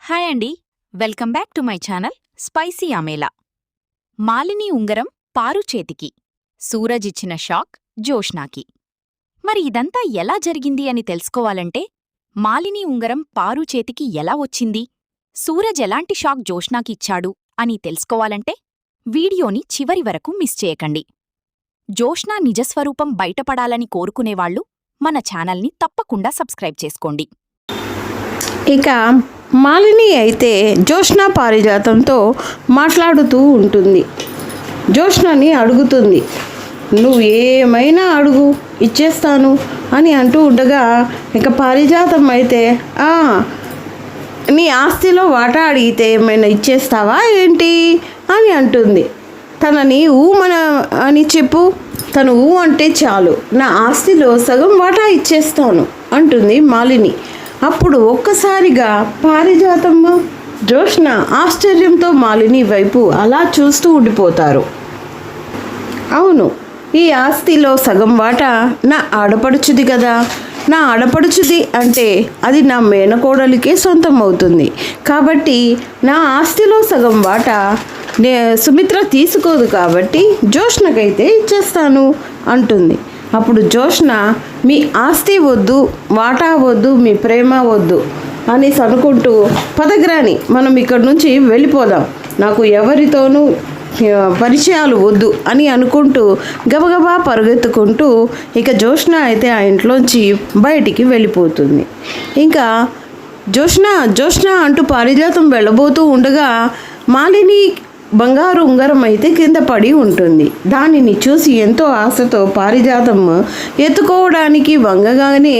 Hi అండి, welcome back to my channel spicy Amela. మాలిని ఉంగరం పారు చేతికి, సూరజ్ ఇచ్చిన షాక్ జోష్నాకి. మరి ఇదంతా ఎలా జరిగింది అని తెలుసుకోవాలంటే మాలిని ఉంగరం పారు చేతికి ఎలా వచ్చింది, సూరజ్ ఎలాంటి షాక్ జోష్నాకి ఇచ్చాడు అని తెలుసుకోవాలంటే వీడియోని చివరి వరకు మిస్ చేయకండి. జోష్నా నిజస్వరూపం బయటపడాలని కోరుకునేవాళ్లు మన ఛానల్ని తప్పకుండా సబ్స్క్రైబ్ చేసుకోండి. ఇక మాలిని అయితే జోష్నా పారిజాతంతో మాట్లాడుతూ ఉంటుంది. జోష్నాని అడుగుతుంది, నువ్వు ఏమైనా అడుగు ఇచ్చేస్తాను అని అంటూ ఉండగా ఇక పారిజాతం అయితే నీ ఆస్తిలో వాటా అడిగితే ఏమైనా ఇచ్చేస్తావా ఏంటి అని అంటుంది. తనని అని చెప్పు, తను అంటే చాలు, నా ఆస్తిలో సగం వాటా ఇచ్చేస్తాను అంటుంది మాలిని. అప్పుడు ఒక్కసారిగా పారిజాతమ్మ జోష్న ఆశ్చర్యంతో మాలిని వైపు అలా చూస్తూ ఉండిపోతారు. అవును, ఈ ఆస్తిలో సగం వాటా నా ఆడపడుచుది కదా, నా ఆడపడుచుది అంటే అది నా మేనకోడలికే సొంతం అవుతుంది. కాబట్టి నా ఆస్తిలో సగం వాటా సుమిత్ర తీసుకోదు కాబట్టి జోష్నకైతే ఇచ్చేస్తాను అంటుంది. అప్పుడు జోష్న, మీ ఆస్తి వద్దు, వాటా వద్దు, మీ ప్రేమ వద్దు అనేసి అనుకుంటూ పదగ్రాని మనం ఇక్కడి నుంచి వెళ్ళిపోదాం, నాకు ఎవరితోనూ పరిచయాలు వద్దు అని అనుకుంటూ గబగబా పరుగెత్తుకుంటూ ఇక జోష్న అయితే ఆ ఇంట్లోంచి బయటికి వెళ్ళిపోతుంది. ఇంకా జోష్న అంటూ పారిజాతం వెళ్ళబోతూ ఉండగా మాలిని బంగారు ఉంగరం అయితే కింద పడి ఉంటుంది. దానిని చూసి ఎంతో ఆశతో పారిజాతం ఎత్తుకోవడానికి వంగగానే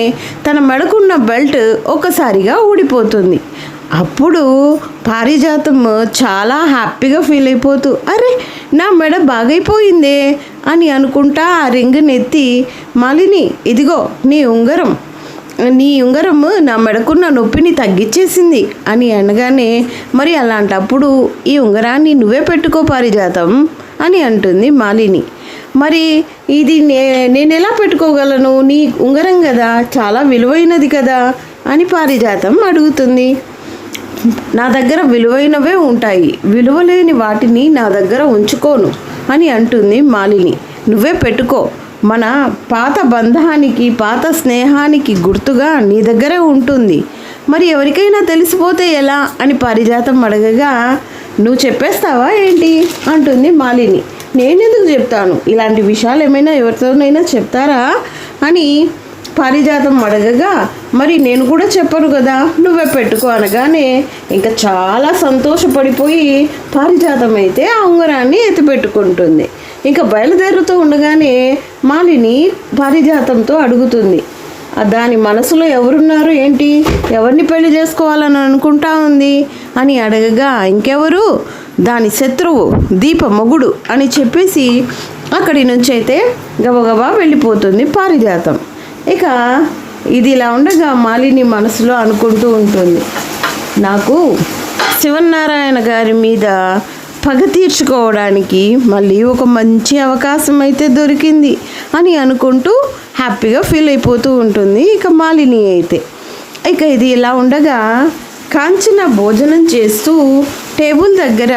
తన మెడకున్న బెల్ట్ ఒక్కసారిగా ఊడిపోతుంది. అప్పుడు పారిజాతం చాలా హ్యాపీగా ఫీల్ అయిపోతూ, అరే నా మెడ బాగైపోయిందే అని అనుకుంటా ఆ రింగ్ని ఎత్తి, మాలిని ఇదిగో నీ ఉంగరం నా మెడకున్న నొప్పిని తగ్గించేసింది అని అనగానే, మరి అలాంటప్పుడు ఈ ఉంగరాన్ని నువ్వే పెట్టుకో పారిజాతం అని అంటుంది మాలిని. మరి ఇది నేను ఎలా పెట్టుకోగలను, నీ ఉంగరం కదా, చాలా విలువైనది కదా అని పారిజాతం అడుగుతుంది. నా దగ్గర విలువైనవే ఉంటాయి, విలువలేని వాటిని నా దగ్గర ఉంచుకోను అని అంటుంది మాలిని. నువ్వే పెట్టుకో, మన పాత బంధానికి పాత స్నేహానికి గుర్తుగా నీ దగ్గరే ఉంటుంది, మరి ఎవరికైనా తెలిసిపోతే ఎలా అని పారిజాతం అడగగా, నువ్వు చెప్పేస్తావా ఏంటి అంటుంది మాలిని. నేనెందుకు చెప్తాను, ఇలాంటి విషయాలు ఏమైనా ఎవరితోనైనా చెప్తారా అని పారిజాతం అడగగా, మరి నేను కూడా చెప్పను కదా, నువ్వే పెట్టుకో అనగానే ఇంకా చాలా సంతోషపడిపోయి పారిజాతం అయితే ఆ ఉంగరాన్ని ఎత్తిపెట్టుకుంటుంది. ఇంకా బయలుదేరుతూ ఉండగానే మాలిని పారిజాతంతో అడుగుతుంది, దాని మనసులో ఎవరున్నారు ఏంటి, ఎవరిని పెళ్లి చేసుకోవాలని అనుకుంటా ఉంది అని అడగగా, ఇంకెవరు, దాని శత్రువు దీప మొగుడు అని చెప్పేసి అక్కడి నుంచి అయితే గబగబా వెళ్ళిపోతుంది పారిజాతం. ఇక ఇది ఇలా ఉండగా మాలిని మనసులో అనుకుంటూ ఉంటుంది, నాకు శివనారాయణ గారి మీద పగ తీర్చుకోవడానికి మళ్ళీ ఒక మంచి అవకాశం అయితే దొరికింది అని అనుకుంటూ హ్యాపీగా ఫీల్ అయిపోతూ ఉంటుంది ఇక మాలిని అయితే. ఇక ఇది ఇలా ఉండగా కాంచన భోజనం చేస్తూ టేబుల్ దగ్గర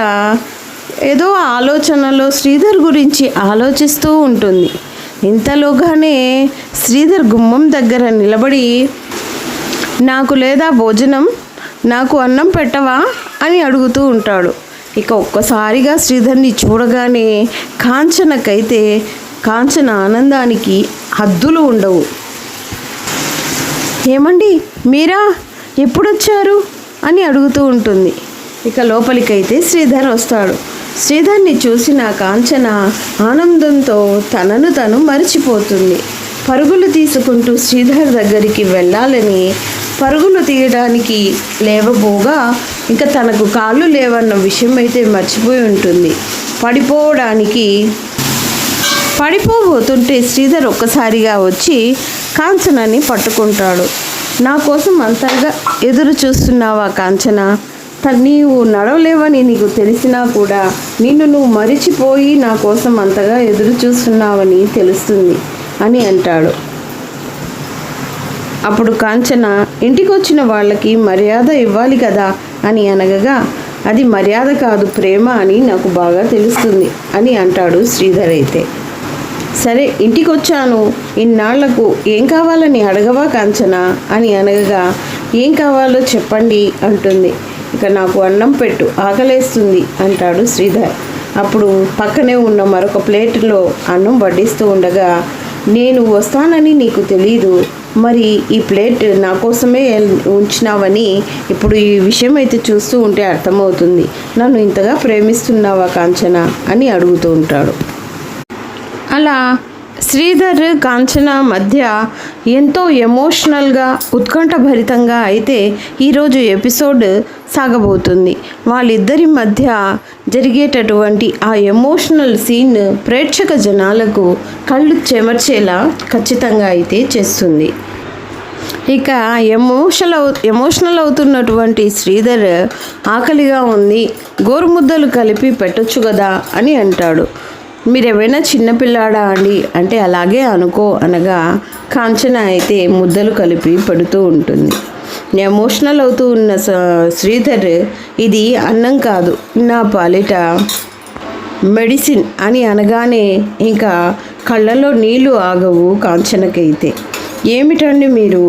ఏదో ఆలోచనలో శ్రీధర్ గురించి ఆలోచిస్తూ ఉంటుంది. ఇంతలోగానే శ్రీధర్ గుమ్మం దగ్గర నిలబడి, నాకు లేదా భోజనం, నాకు అన్నం పెట్టవా అని అడుగుతూ ఉంటాడు. ఇక ఒక్కసారిగా శ్రీధర్ని చూడగానే కాంచన ఆనందానికి హద్దులు ఉండవు. ఏమండి మీరా, ఎప్పుడొచ్చారు అని అడుగుతూ ఉంటుంది. ఇక లోపలికైతే శ్రీధర్ వస్తాడు. శ్రీధర్ని చూసిన కాంచన ఆనందంతో తనను తను మరిచిపోతుంది. పరుగులు తీసుకుంటూ శ్రీధర్ దగ్గరికి వెళ్ళాలని పరుగులు తీయడానికి లేవబోగా ఇంకా తనకు కాళ్ళు లేవన్న విషయం అయితే మర్చిపోయి ఉంటుంది. పడిపోబోతుంటే శ్రీధర్ ఒక్కసారిగా వచ్చి కాంచనని పట్టుకుంటాడు. నా కోసం అంతగా ఎదురు చూస్తున్నావా కాంచన, నీవు నడవలేవని నీకు తెలిసినా కూడా నిన్ను నువ్వు మరిచిపోయి నా కోసం అంతగా ఎదురు చూస్తున్నావని తెలుస్తుంది అని అంటాడు. అప్పుడు కాంచన, ఇంటికి వచ్చిన వాళ్ళకి మర్యాద ఇవ్వాలి కదా అని అనగగా, అది మర్యాద కాదు ప్రేమ అని నాకు బాగా తెలుస్తుంది అని అంటాడు శ్రీధర్ అయితే. సరే ఇంటికి వచ్చాను, ఇన్నాళ్లకు ఏం కావాలని అడగవా కాంచన అని అనగా, ఏం కావాలో చెప్పండి అంటుంది. ఇక నాకు అన్నం పెట్టు, ఆకలేస్తుంది అంటాడు శ్రీధర్. అప్పుడు పక్కనే ఉన్న మరొక ప్లేటులో అన్నం వడ్డిస్తూ ఉండగా, నేను వస్తానని నీకు తెలీదు, మరి ఈ ప్లేట్ నా కోసమే ఉంచినావని ఇప్పుడు ఈ విషయం అయితే చూస్తూ ఉంటే అర్థమవుతుంది. నన్ను ఇంతగా ప్రేమిస్తున్నావా కాంచన అని అడుగుతూ ఉంటాడు. అలా శ్రీధర్ కాంచన మధ్య ఎంతో ఎమోషనల్గా ఉత్కంఠభరితంగా అయితే ఈరోజు ఎపిసోడ్ సాగబోతుంది. వాళ్ళిద్దరి మధ్య జరిగేటటువంటి ఆ ఎమోషనల్ సీన్ ప్రేక్షక జనాలకు కళ్ళు చెమర్చేలా ఖచ్చితంగా అయితే చేస్తుంది. ఇక ఎమోషనల్ అవుతున్నటువంటి శ్రీధర్ ఆకలిగా ఉంది, గోరుముద్దలు కలిపి పెట్టొచ్చు కదా అని అంటాడు. మీరేమైనా చిన్నపిల్లాడా అండి అంటే అలాగే అనుకో అనగా, కాంచన అయితే ముద్దలు కలిపి పెడుతూ ఉంటుంది. ఎమోషనల్ అవుతూ ఉన్న శ్రీధర్, ఇది అన్నం కాదు నా పాలిట మెడిసిన్ అని అనగానే ఇంకా కళ్ళలో నీళ్లు ఆగవు కాంచనకైతే. ఏమిటండి మీరు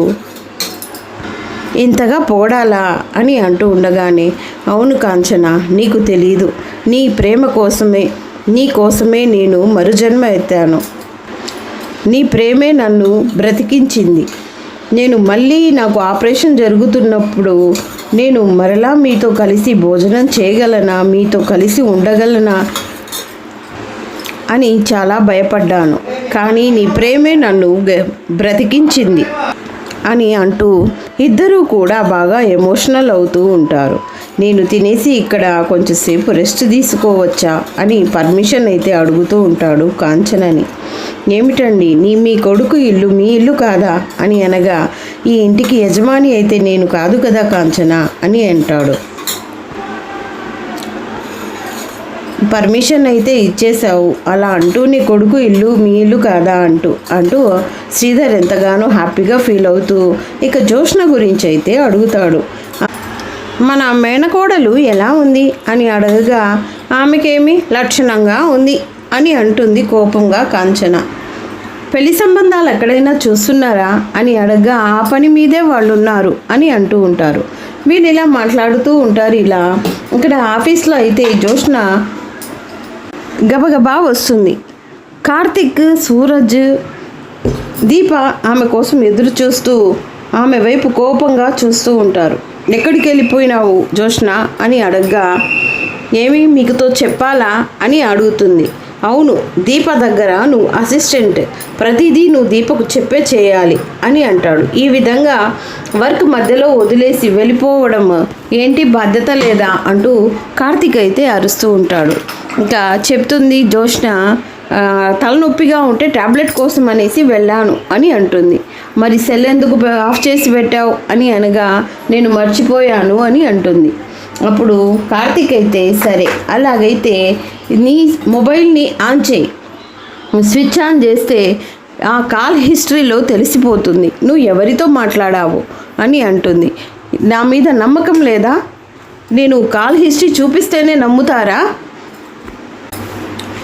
ఇంతగా పోడాలా అని అంటూ ఉండగానే, అవును కాంచన, నీకు తెలీదు, నీ ప్రేమ కోసమే నేను మరుజన్మ ఎత్తాను. నీ ప్రేమే నన్ను బ్రతికించింది. నేను మళ్ళీ నాకు ఆపరేషన్ జరుగుతున్నప్పుడు నేను మరలా మీతో కలిసి భోజనం చేయగలనా, మీతో కలిసి ఉండగలనా అని చాలా భయపడ్డాను. కానీ నీ ప్రేమే నన్ను బ్రతికించింది అని అంటూ ఇద్దరూ కూడా బాగా ఎమోషనల్ అవుతూ ఉంటారు. నేను తినేసి ఇక్కడ కొంచెంసేపు రెస్ట్ తీసుకోవచ్చా అని పర్మిషన్ అయితే అడుగుతూ ఉంటాడు కాంచనని. ఏమిటండి, మీ కొడుకు ఇల్లు మీ ఇల్లు కాదా అని అనగా, ఈ ఇంటికి యజమాని అయితే నేను కాదు కదా కాంచన అని అంటాడు. పర్మిషన్ అయితే ఇచ్చేసావు, అలా అంటూ నీ కొడుకు ఇల్లు మీ ఇల్లు కాదా అంటూ శ్రీధర్ ఎంతగానో హ్యాపీగా ఫీల్ అవుతూ ఇక జోష్న గురించి అయితే అడుగుతాడు. మన మేనకోడలు ఎలా ఉంది అని అడగగా, ఆమెకేమి లక్షణంగా ఉంది అని అంటుంది కోపంగా కాంచన. పెళ్లి సంబంధాలు ఎక్కడైనా చూస్తున్నారా అని అడగగా, ఆ పని మీదే వాళ్ళు ఉన్నారు అని అంటూ ఉంటారు. వీళ్ళు ఇలా మాట్లాడుతూ ఉంటారు. ఇలా ఇక్కడ ఆఫీస్లో అయితే జోష్న గబగబా వస్తుంది. కార్తిక్, సూరజ్, దీప ఆమె కోసం ఎదురు చూస్తూ ఆమె వైపు కోపంగా చూస్తూ ఉంటారు. ఎక్కడికి వెళ్ళిపోయినావు జోష్న అని అడగగా, ఏమి మీకుతో చెప్పాలా అని అడుగుతుంది. అవును, దీప దగ్గర నువ్వు అసిస్టెంట్, ప్రతిదీ నువ్వు దీపకు చెప్పే చేయాలి అని అంటాడు. ఈ విధంగా వర్క్ మధ్యలో వదిలేసి వెళ్ళిపోవడం ఏంటి, బాధ్యత లేదా అంటూ కార్తిక్ అయితే అరుస్తూ ఉంటాడు. ఇంకా చెప్తుంది జోష్న, తలనొప్పిగా ఉంటే ట్యాబ్లెట్ కోసం అనేసి వెళ్ళాను అని అంటుంది. మరి సెల్ ఎందుకు ఆఫ్ చేసి పెట్టావు అని అనగా, నేను మర్చిపోయాను అని అంటుంది. అప్పుడు కార్తిక్ అయితే, సరే అలాగైతే నీ మొబైల్ని ఆన్ చేయి, స్విచ్ ఆన్ చేస్తే ఆ కాల్ హిస్టరీలో తెలిసిపోతుంది నువ్వు ఎవరితో మాట్లాడావు అని అంటుంది. నా మీద నమ్మకం లేదా? నేను కాల్ హిస్టరీ చూపిస్తేనే నమ్ముతారా?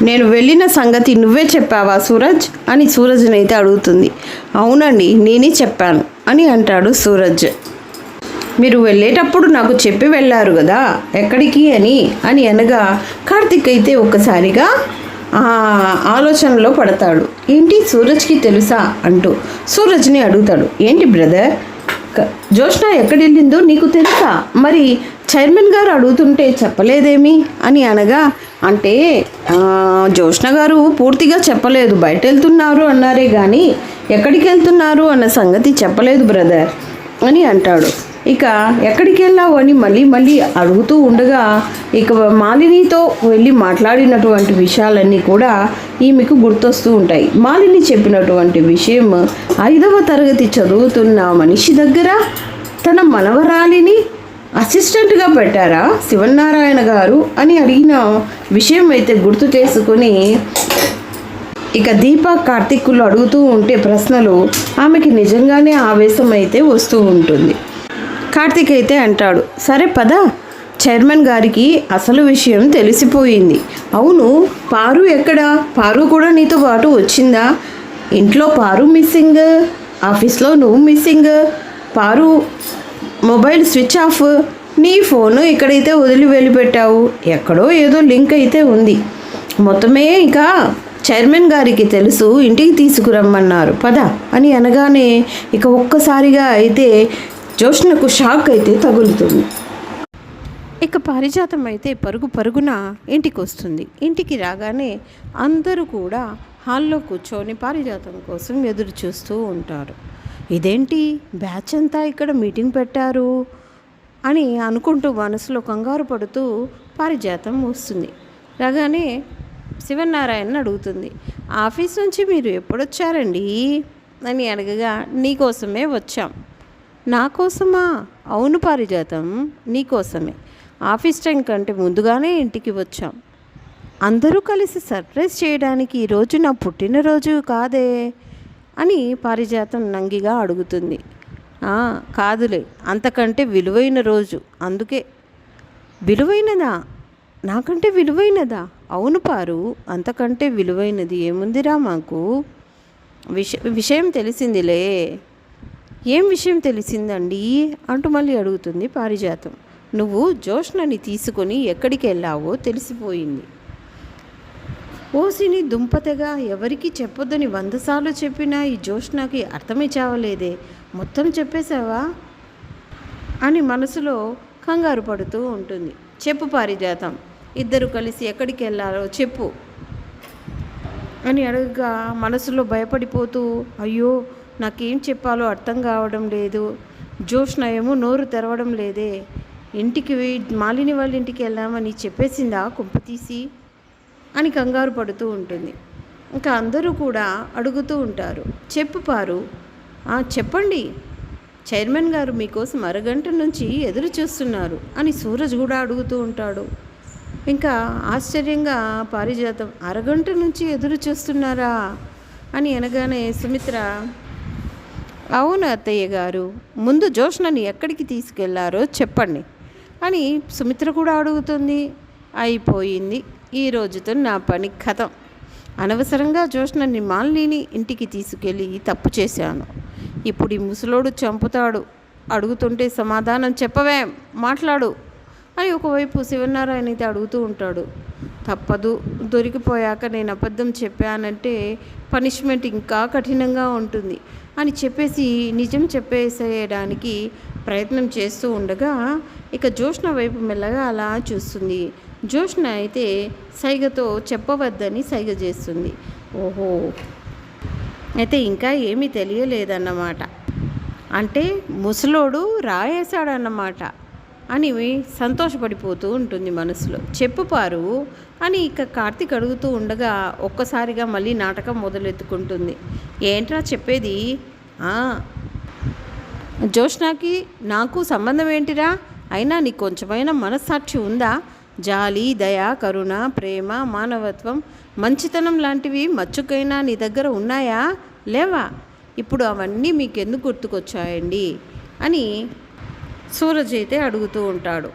నేను వెళ్ళిన సంగతి నువ్వే చెప్పావా సూరజ్ అని సూరజ్ని అయితే అడుగుతుంది. అవునండి, నేనే చెప్పాను అని అంటాడు సూరజ్. మీరు వెళ్ళేటప్పుడు నాకు చెప్పి వెళ్ళారు కదా, ఎక్కడికి అని అనగా, కార్తిక్ అయితే ఒక్కసారిగా ఆలోచనలో పడతాడు. ఏంటి, సూరజ్కి తెలుసా అంటూ సూరజ్ని అడుగుతాడు. ఏంటి బ్రదర్, జోష్న ఎక్కడెళ్ళిందో నీకు తెలుసా? మరి చైర్మన్ గారు అడుగుతుంటే చెప్పలేదేమి అని అనగా, అంటే జోష్న గారు పూర్తిగా చెప్పలేదు, బయట వెళ్తున్నారు అన్నారే కానీ ఎక్కడికి వెళ్తున్నారు అన్న సంగతి చెప్పలేదు బ్రదర్ అని అంటాడు. ఇక ఎక్కడికి వెళ్ళావు అని మళ్ళీ అడుగుతూ ఉండగా, ఇక మాలినితో వెళ్ళి మాట్లాడినటువంటి విషయాలన్నీ కూడా ఈమెకు గుర్తొస్తూ ఉంటాయి. మాలిని చెప్పినటువంటి విషయం, 5వ తరగతి చదువుతున్న మనిషి దగ్గర తన మనవరాలిని అసిస్టెంట్గా పెట్టారా శివనారాయణ గారు అని అడిగిన విషయం అయితే గుర్తు చేసుకుని ఇక దీప కార్తిక్లు అడుగుతూ ఉంటే ప్రశ్నలు ఆమెకి నిజంగానే ఆవేశం అయితే వస్తూ ఉంటుంది. కార్తీక్ అయితే అంటాడు, సరే పద, చైర్మన్ గారికి అసలు విషయం తెలిసిపోయింది. అవును, పారు ఎక్కడా? పారు కూడా నీతో పాటు వచ్చిందా? ఇంట్లో పారు మిస్సింగ్, ఆఫీస్లో నువ్వు మిస్సింగ్, పారు మొబైల్ స్విచ్ ఆఫ్, నీ ఫోను ఎక్కడైతే వదిలి వెళ్ళిపెట్టావు, ఎక్కడో ఏదో లింక్ అయితే ఉంది. మొత్తమే ఇక చైర్మన్ గారికి తెలుసు, ఇంటికి తీసుకురమ్మన్నారు పద అని అనగానే ఇక ఒక్కసారిగా అయితే జోష్నకు షాక్ అయితే తగులుతుంది. ఇక పారిజాతం అయితే పరుగు పరుగున ఇంటికి వస్తుంది. ఇంటికి రాగానే అందరూ కూడా హాల్లో కూర్చొని పారిజాతం కోసం ఎదురు చూస్తూ ఉంటారు. ఇదేంటి బ్యాచ్ అంతా ఇక్కడ మీటింగ్ పెట్టారు అని అనుకుంటూ మనసులో కంగారు పడుతూ పారిజాతం వస్తుంది. రాగానే శివనారాయణ అడుగుతుంది, ఆఫీస్ నుంచి మీరు ఎప్పుడొచ్చారండి అని అడగగా, నీకోసమే వచ్చాం. నా కోసమా? అవును పారిజాతం, నీకోసమే. ఆఫీస్ టైం కంటే ముందుగానే ఇంటికి వచ్చాం. అందరూ కలిసి సర్ప్రైజ్ చేయడానికి ఈరోజు నా పుట్టినరోజు కాదే అని పారిజాతం నంగిగా అడుగుతుంది. కాదులే, అంతకంటే విలువైన రోజు, అందుకే. విలువైనదా? నాకంటే విలువైనదా? అవును పారు, అంతకంటే విలువైనది ఏముందిరా మాకు. విషయం తెలిసిందిలే. ఏం విషయం తెలిసిందండి అంటూ మళ్ళీ అడుగుతుంది పారిజాతం. నువ్వు జోష్నని తీసుకొని ఎక్కడికి వెళ్ళావో తెలిసిపోయింది. ఓసిని దుంపతగా ఎవరికి చెప్పొద్దని 100 సార్లు చెప్పినా ఈ జోష్నకి అర్థమే చావలేదే, మొత్తం చెప్పేశావా అని మనసులో కంగారు పడుతూ ఉంటుంది. చెప్పు పారిజాతం, ఇద్దరు కలిసి ఎక్కడికి వెళ్ళాలో చెప్పు అని అడగగా మనసులో భయపడిపోతూ, అయ్యో నాకేం చెప్పాలో అర్థం కావడం లేదు, జోష్న ఏమో నోరు తెరవడం లేదే, ఇంటికి మాలిని వాళ్ళ ఇంటికి వెళ్ళామని చెప్పేసిందా కుంపతీసి అని కంగారు పడుతూ ఉంటుంది. ఇంకా అందరూ కూడా అడుగుతూ ఉంటారు, చెప్పు పారు. చెప్పండి, చైర్మన్ గారు మీకోసం అరగంట నుంచి ఎదురు చూస్తున్నారు అని సూరజ్ కూడా అడుగుతూ ఉంటాడు. ఇంకా ఆశ్చర్యంగా పారిజాతం, అరగంట నుంచి ఎదురు చూస్తున్నారా అని అనగానే సుమిత్ర, అవును అత్తయ్య గారు, ముందు జోష్నని ఎక్కడికి తీసుకెళ్లారో చెప్పండి అని సుమిత్ర కూడా అడుగుతుంది. అయిపోయింది, ఈ రోజుతో నా పని ఖతం. అనవసరంగా జోష్నని మాలిని ఇంటికి తీసుకెళ్ళి తప్పు చేశాను. ఇప్పుడు ఈ ముసలోడు చంపుతాడు, అడుగుతుంటే సమాధానం చెప్పవే, మాట్లాడు అని ఒకవైపు శివనారాయణ అయితే అడుగుతూ ఉంటాడు. తప్పదు, దొరికిపోయాక నేను అబద్ధం చెప్పానంటే పనిష్మెంట్ ఇంకా కఠినంగా ఉంటుంది అని చెప్పేసి నిజం చెప్పేసేయడానికి ప్రయత్నం చేస్తూ ఉండగా ఇక జోష్న వైపు మెల్లగా అలా చూస్తుంది. జోష్న అయితే సైగతో చెప్పవద్దని సైగ చేస్తుంది. ఓహో, అయితే ఇంకా ఏమీ తెలియలేదన్నమాట, అంటే ముసలోడు రాయేశాడన్నమాట అని సంతోషపడిపోతూ ఉంటుంది మనసులో. చెప్పు పారు అని ఇక కార్తీక్ అడుగుతూ ఉండగా ఒక్కసారిగా మళ్ళీ నాటకం మొదలెత్తుకుంటుంది. ఏంట్రా చెప్పేది? జోష్నాకి నాకు సంబంధం ఏంటిరా? అయినా నీకు కొంచెమైనా మనస్సాక్షి ఉందా? జాలి, దయ, కరుణ, ప్రేమ, మానవత్వం, మంచితనం లాంటివి మచ్చుకైనా నీ దగ్గర ఉన్నాయా? లేవా? ఇప్పుడు అవన్నీ మీకెందుకు గుర్తుకొచ్చాయండి అని సూరజ్ అయితే అడుగుతూ ఉంటాడు.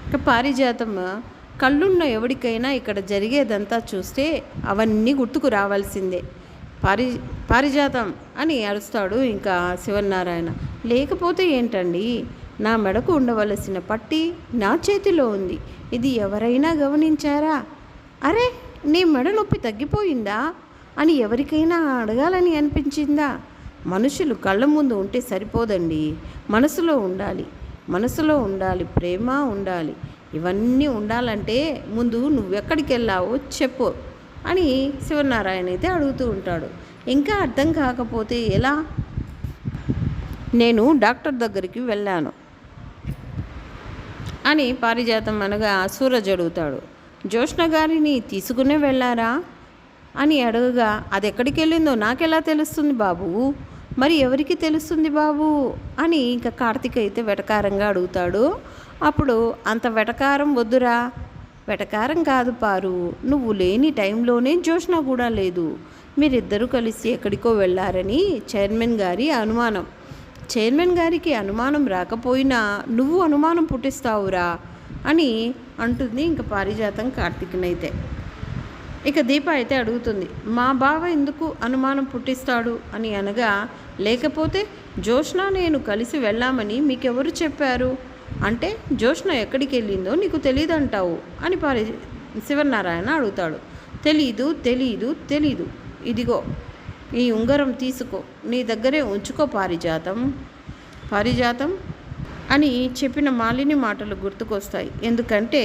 ఇక పారిజాతం, కళ్ళున్న ఎవరికైనా ఇక్కడ జరిగేదంతా చూస్తే అవన్నీ గుర్తుకు రావాల్సిందే. పారిజాతం అని అరుస్తాడు ఇంకా శివనారాయణ. లేకపోతే ఏంటండి, నా మెడకు ఉండవలసిన పట్టి నా చేతిలో ఉంది, ఇది ఎవరైనా గమనించారా? అరే, నీ మెడ నొప్పి తగ్గిపోయిందా అని ఎవరికైనా అడగాలని అనిపించిందా? మనుషులు కళ్ళ ముందు ఉంటే సరిపోదండి, మనసులో ఉండాలి, మనసులో ఉండాలి, ప్రేమ ఉండాలి. ఇవన్నీ ఉండాలంటే ముందు నువ్వెక్కడికి వెళ్ళావో చెప్పు అని శివనారాయణ అయితే అడుగుతూ ఉంటాడు. ఇంకా అర్థం కాకపోతే ఎలా? నేను డాక్టర్ దగ్గరికి వెళ్ళాను అని పారిజాతం అనగా సూరజ్ అడుగుతాడు. జోష్న గారిని తీసుకునే వెళ్ళారా అని అడగగా, అది ఎక్కడికి వెళ్ళిందో నాకెలా తెలుస్తుంది బాబు, మరి ఎవరికి తెలుస్తుంది బాబు అని ఇంకా కార్తీక్ అయితే వెటకారంగా అడుగుతాడు. అప్పుడు అంత వెటకారం వద్దురా. వెటకారం కాదు పారు, నువ్వు లేని టైంలోనే జోష్న కూడా లేదు, మీరిద్దరూ కలిసి ఎక్కడికో వెళ్ళారని చైర్మన్ గారి అనుమానం. చైర్మన్ గారికి అనుమానం రాకపోయినా నువ్వు అనుమానం పుట్టిస్తావురా అని అంటుంది ఇంక పారిజాతం కార్తీక్నైతే. ఇక దీప అయితే అడుగుతుంది, మా బావ ఎందుకు అనుమానం పుట్టిస్తాడు అని అనగా, లేకపోతే జోష్న నేను కలిసి వెళ్ళామని మీకెవరు చెప్పారు అంటే జోష్న ఎక్కడికి వెళ్ళిందో నీకు తెలియదంటావు అని శివనారాయణ అడుగుతాడు. తెలీదు. ఇదిగో ఈ ఉంగరం తీసుకో, నీ దగ్గరే ఉంచుకో పారిజాతం అని చెప్పిన మాలిని మాటలు గుర్తుకొస్తాయి. ఎందుకంటే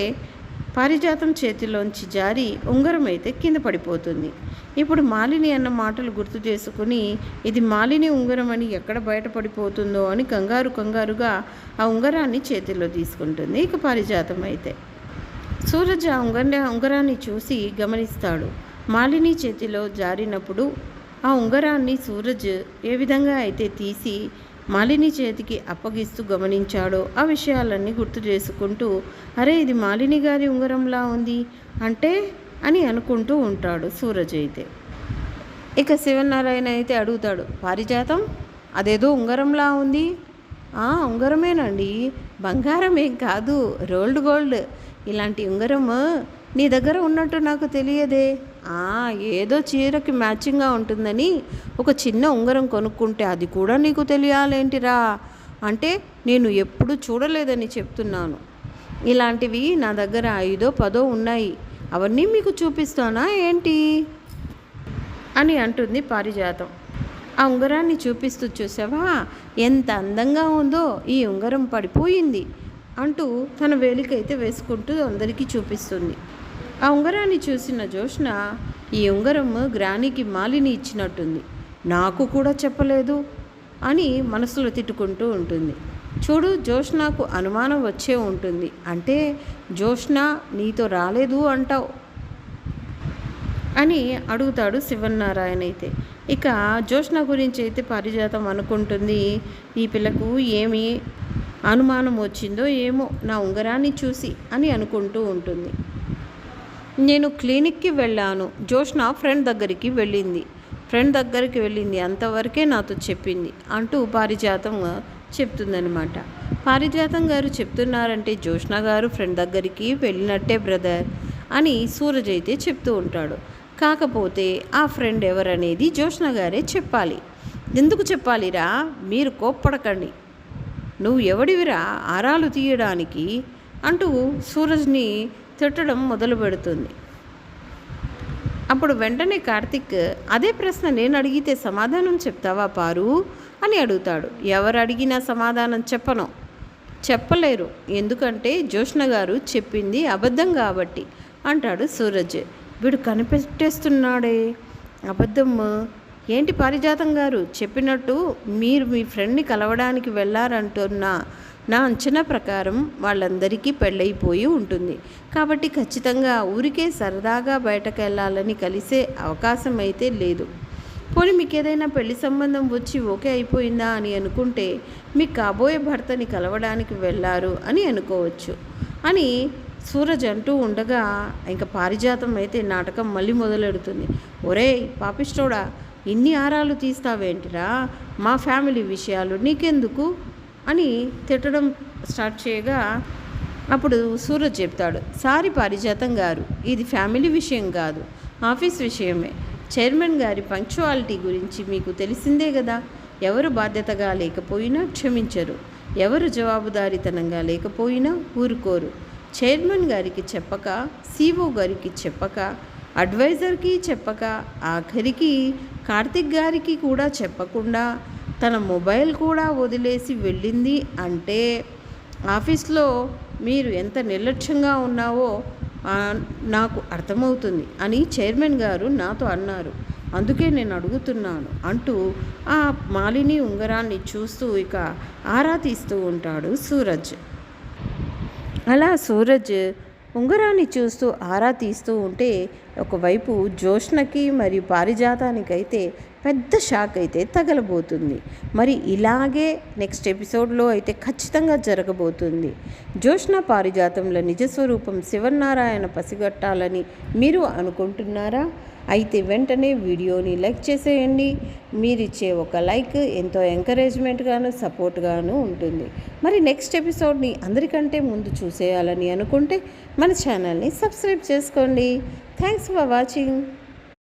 పారిజాతం చేతిలోంచి జారి ఉంగరం అయితే కింద పడిపోతుంది. ఇప్పుడు మాలిని అన్న మాటలు గుర్తు చేసుకుని ఇది మాలిని ఉంగరం అని ఎక్కడ బయటపడిపోతుందో అని కంగారుగా ఆ ఉంగరాన్ని చేతిలో తీసుకుంటుంది. ఇక పారిజాతం అయితే సూరజ్ ఆ ఉంగరాన్ని చూసి గమనిస్తాడు. మాలిని చేతిలో జారినప్పుడు ఆ ఉంగరాన్ని సూరజ్ ఏ విధంగా అయితే తీసి మాలిని చేతికి అప్పగిస్తూ గమనించాడో ఆ విషయాలన్నీ గుర్తు చేసుకుంటూ, అరే ఇది మాలిని గారి ఉంగరంలా ఉంది అంటే అని అనుకుంటూ ఉంటాడు సూరజ్ అయితే. ఇక శివనారాయణ అయితే అడుగుతాడు, పారిజాతం అదేదో ఉంగరంలా ఉంది. ఉంగరమేనండి, బంగారం ఏం కాదు, రోల్డ్ గోల్డ్. ఇలాంటి ఉంగరం నీ దగ్గర ఉన్నట్టు నాకు తెలియదే. ఏదో చీరకి మ్యాచింగ్గా ఉంటుందని ఒక చిన్న ఉంగరం కొనుక్కుంటే అది కూడా నీకు తెలియాలేంటిరా అంటే నేను ఎప్పుడు చూడలేదని చెప్తున్నాను. ఇలాంటివి నా దగ్గర 5 10 ఉన్నాయి, అవన్నీ మీకు చూపిస్తానా ఏంటి అని అంటుంది పారిజాతం. ఆ ఉంగరాన్ని చూపిస్తూ, చూసావా ఎంత అందంగా ఉందో, ఈ ఉంగరం పడిపోయింది అంటూ తన వేలికైతే వేసుకుంటూ అందరికీ చూపిస్తుంది. ఆ ఉంగరాన్ని చూసిన జోష్న, ఈ ఉంగరం గ్రానికి మాలిని ఇచ్చినట్టుంది, నాకు కూడా చెప్పలేదు అని మనసులో తిట్టుకుంటూ ఉంటుంది. చూడు, జోష్నకు అనుమానం వచ్చే ఉంటుంది, అంటే జోష్న నీతో రాలేదు అంటావు అని అడుగుతాడు శివనారాయణ అయితే. ఇక జోష్న గురించి అయితే పారిజాతం అనుకుంటుంది, ఈ పిల్లకు ఏమి అనుమానం వచ్చిందో ఏమో నా ఉంగరాన్ని చూసి అని అనుకుంటూ ఉంటుంది. నేను క్లినిక్కి వెళ్ళాను, జోష్న ఫ్రెండ్ దగ్గరికి వెళ్ళింది అంతవరకే నాతో చెప్పింది అంటూ పారిజాతం చెప్తుందనమాట. పారిజాతం గారు చెప్తున్నారంటే జోష్న గారు ఫ్రెండ్ దగ్గరికి వెళ్ళినట్టే బ్రదర్ అని సూరజ్ అయితే చెప్తూ ఉంటాడు. కాకపోతే ఆ ఫ్రెండ్ ఎవరనేది జోష్న గారే చెప్పాలి. ఎందుకు చెప్పాలిరా, మీరు కోప్పడకండి, నువ్వు ఎవడివిరా ఆరాలు తీయడానికి అంటూ సూరజ్ని తిట్టడం మొదలు పెడుతుంది. అప్పుడు వెంటనే కార్తిక్, అదే ప్రశ్న నేను అడిగితే సమాధానం చెప్తావా పారు అని అడుగుతాడు. ఎవరు అడిగినా సమాధానం చెప్పలేరు, ఎందుకంటే జోష్న గారు చెప్పింది అబద్ధం కాబట్టి అంటాడు సూరజ్. వీడు కనిపెట్టేస్తున్నాడే అబద్ధం ఏంటి పారిజాతం గారు చెప్పినట్టు మీరు మీ ఫ్రెండ్ని కలవడానికి వెళ్ళారంటున్నా నా అంచనా ప్రకారం వాళ్ళందరికీ పెళ్ళైపోయి ఉంటుంది కాబట్టి ఖచ్చితంగా ఊరికే సరదాగా బయటకు వెళ్ళాలని కలిసే అవకాశం అయితే లేదు. పోనీ మీకు ఏదైనా పెళ్లి సంబంధం వచ్చి ఓకే అయిపోయిందా అని అనుకుంటే మీ కాబోయే భర్తని కలవడానికి వెళ్ళారు అని అనుకోవచ్చు అని సూరజ్ అంటూ ఉండగా ఇంకా పారిజాతం అయితే నాటకం మళ్ళీ మొదలెడుతుంది. ఒరేయ్ పాపిష్టోడా, ఇన్ని ఆరాలు తీస్తావేంటిరా, మా ఫ్యామిలీ విషయాలు నీకెందుకు అని తిట్టడం స్టార్ట్ చేయగా అప్పుడు సూరజ్ చెప్తాడు, సారీ పారిజాతం గారు, ఇది ఫ్యామిలీ విషయం కాదు, ఆఫీస్ విషయమే. చైర్మన్ గారి పంక్చువాలిటీ గురించి మీకు తెలిసిందే కదా. ఎవరు బాధ్యతగా లేకపోయినా క్షమించరు, ఎవరు జవాబుదారీతనంగా లేకపోయినా ఊరుకోరు. చైర్మన్ గారికి చెప్పక, సిఓ గారికి చెప్పక, అడ్వైజర్కి చెప్పక, ఆఖరికి కార్తిక్ గారికి కూడా చెప్పకుండా తన మొబైల్ కూడా వదిలేసి వెళ్ళింది అంటే ఆఫీస్లో మీరు ఎంత నిర్లక్ష్యంగా ఉన్నావో నాకు అర్థమవుతుంది అని చైర్మన్ గారు నాతో అన్నారు, అందుకే నేను అడుగుతున్నాను అంటూ ఆ మాలిని ఉంగరాన్ని చూస్తూ ఇక ఆరా తీస్తూ ఉంటాడు సూరజ్. అలా సూరజ్ ఉంగరాన్ని చూస్తూ ఆరా తీస్తూ ఉంటే ఒకవైపు జోష్నకి మరియు పారిజాతానికైతే పెద్ద షాక్ అయితే తగలబోతుంది. మరి ఇలాగే నెక్స్ట్ ఎపిసోడ్లో అయితే ఖచ్చితంగా జరగబోతుంది. జోష్న పారిజాతంలో నిజస్వరూపం శివనారాయణ పసిగట్టాలని మీరు అనుకుంటున్నారా? అయితే వెంటనే వీడియోని లైక్ చేసేయండి. మీరిచ్చే ఒక లైక్ ఎంతో ఎంకరేజ్మెంట్గాను సపోర్ట్గాను ఉంటుంది. మరి నెక్స్ట్ ఎపిసోడ్ని అందరికంటే ముందు చూసేయాలని అనుకుంటే మన ఛానల్ని సబ్స్క్రైబ్ చేసుకోండి. Thanks for watching.